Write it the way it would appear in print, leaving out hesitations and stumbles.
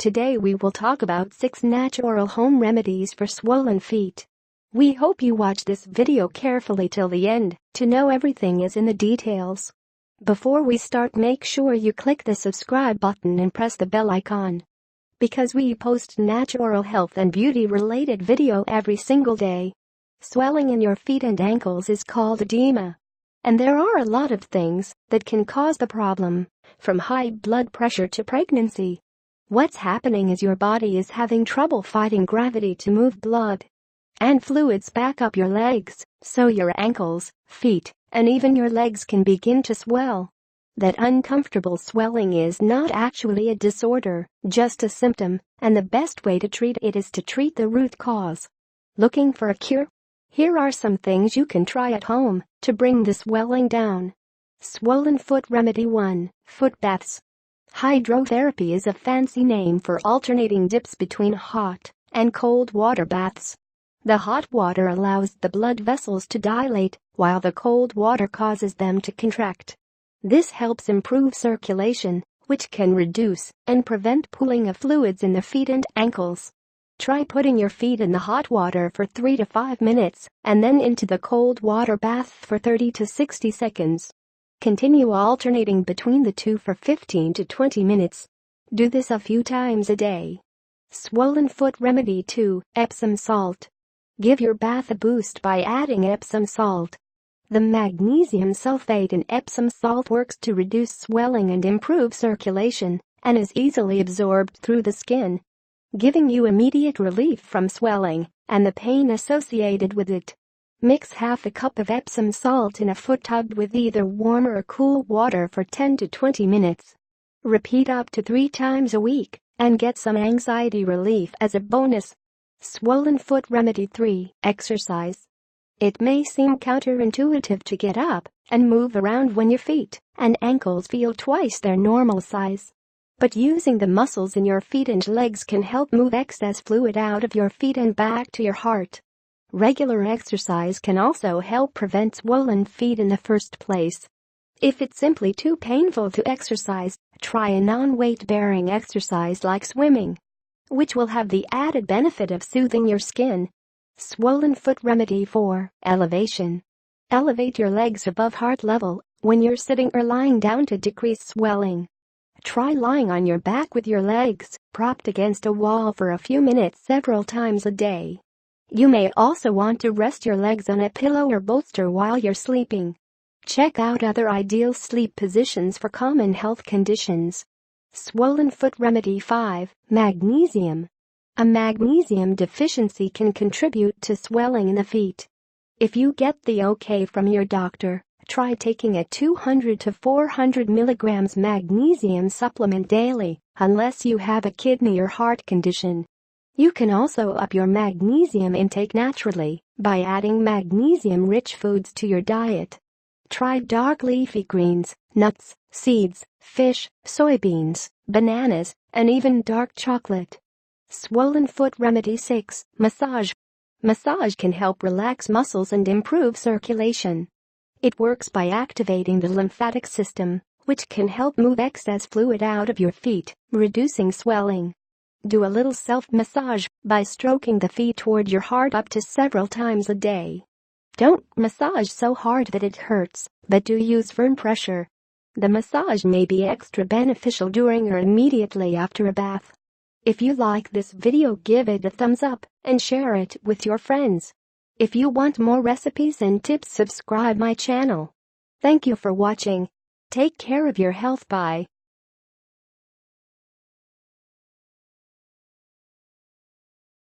Today we will talk about 6 natural home remedies for swollen feet. We hope you watch this video carefully till the end to know everything is in the details. Before we start, make sure you click the subscribe button and press the bell icon, because we post natural health and beauty related video every single day. Swelling in your feet and ankles is called edema. And there are a lot of things that can cause the problem, from high blood pressure to pregnancy. What's happening is your body is having trouble fighting gravity to move blood and fluids back up your legs, so your ankles, feet, and even your legs can begin to swell. That uncomfortable swelling is not actually a disorder, just a symptom, and the best way to treat it is to treat the root cause. Looking for a cure? Here are some things you can try at home to bring the swelling down. Swollen foot remedy 1. Foot baths. Hydrotherapy is a fancy name for alternating dips between hot and cold water baths. The hot water allows the blood vessels to dilate, while the cold water causes them to contract. This helps improve circulation, which can reduce and prevent pooling of fluids in the feet and ankles. Try putting your feet in the hot water for 3 to 5 minutes and then into the cold water bath for 30 to 60 seconds. Continue alternating between the two for 15 to 20 minutes. Do this a few times a day. Swollen foot remedy 2. Epsom salt. Give your bath a boost by adding Epsom salt. The magnesium sulfate in Epsom salt works to reduce swelling and improve circulation, and is easily absorbed through the skin, giving you immediate relief from swelling and the pain associated with it. Mix half a cup of Epsom salt in a foot tub with either warm or cool water for 10 to 20 minutes. Repeat up to 3 times a week and get some anxiety relief as a bonus. Swollen foot remedy 3. Exercise. It may seem counterintuitive to get up and move around when your feet and ankles feel twice their normal size. But using the muscles in your feet and legs can help move excess fluid out of your feet and back to your heart. Regular exercise can also help prevent swollen feet in the first place. If it's simply too painful to exercise, try a non-weight-bearing exercise like swimming, which will have the added benefit of soothing your skin. Swollen foot remedy 4. Elevation. Elevate your legs above heart level when you're sitting or lying down to decrease swelling. Try lying on your back with your legs propped against a wall for a few minutes several times a day. You may also want to rest your legs on a pillow or bolster while you're sleeping. Check out other ideal sleep positions for common health conditions. Swollen foot remedy 5. Magnesium. A magnesium deficiency can contribute to swelling in the feet. If you get the okay from your doctor, try taking a 200 to 400 milligrams magnesium supplement daily, unless you have a kidney or heart condition. You can also up your magnesium intake naturally by adding magnesium-rich foods to your diet. Try dark leafy greens, nuts, seeds, fish, soybeans, bananas, and even dark chocolate. Swollen foot remedy 6. Massage. Massage can help relax muscles and improve circulation. It works by activating the lymphatic system, which can help move excess fluid out of your feet, reducing swelling. Do a little self-massage by stroking the feet toward your heart up to several times a day. Don't massage so hard that it hurts, but do use firm pressure. The massage may be extra beneficial during or immediately after a bath. If you like this video, give it a thumbs up and share it with your friends. If you want more recipes and tips, subscribe my channel. Thank you for watching. Take care of your health. Bye.